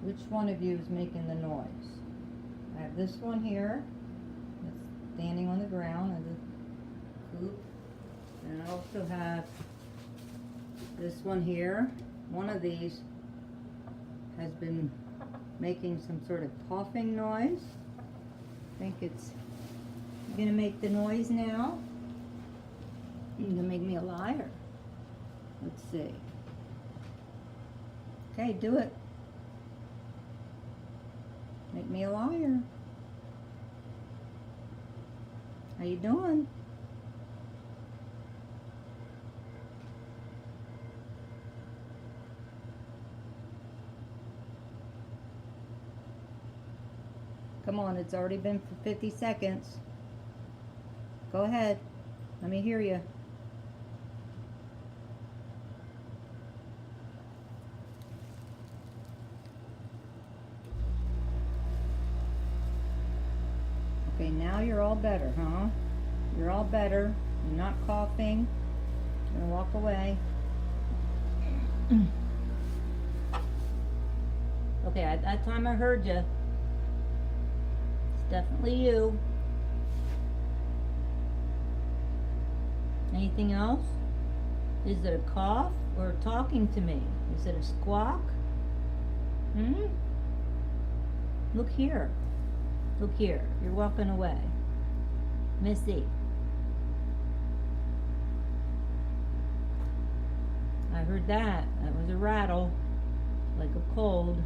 which one of you is making the noise. I have this one here that's standing on the ground in the coop. And I also have this one here. One of these has been making some sort of coughing noise. I think it's gonna make the noise now. You're gonna make me a liar. Let's see. Okay, do it. Make me a liar. How you doing? Come on, it's already been for 50 seconds. Go ahead. Let me hear you. Okay, now you're all better, huh? You're all better. You're not coughing. You're gonna walk away. Okay, at that time I heard you. It's definitely you. Anything else? Is it a cough or talking to me? Is it a squawk? Look here. Look here. You're walking away. Missy. I heard that. That was a rattle. Like a cold.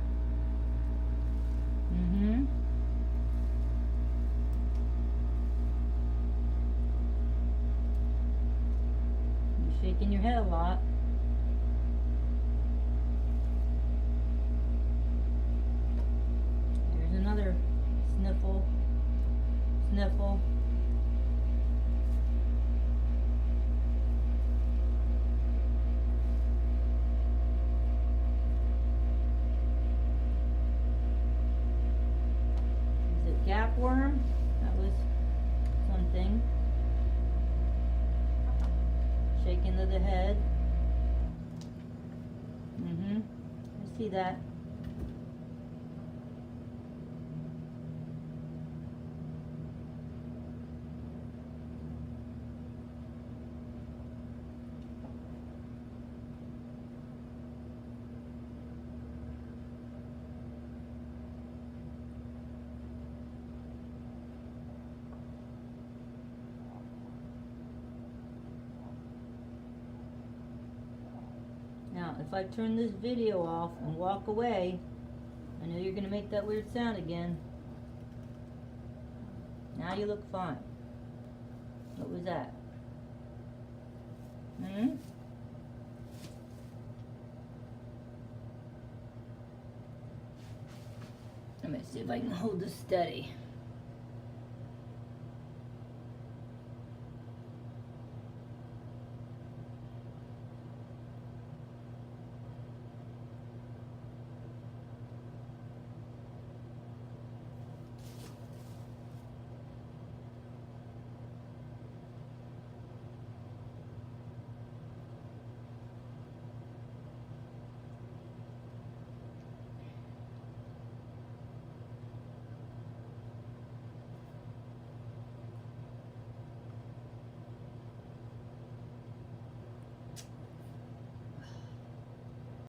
You're shaking your head a lot. There's another sniffle. Sniffle. Is it gapworm? That was something. Shaking of the head. I see that. Now, if I turn this video off and walk away, I know you're going to make that weird sound again. Now you look fine. What was that? Let me see if I can hold this steady.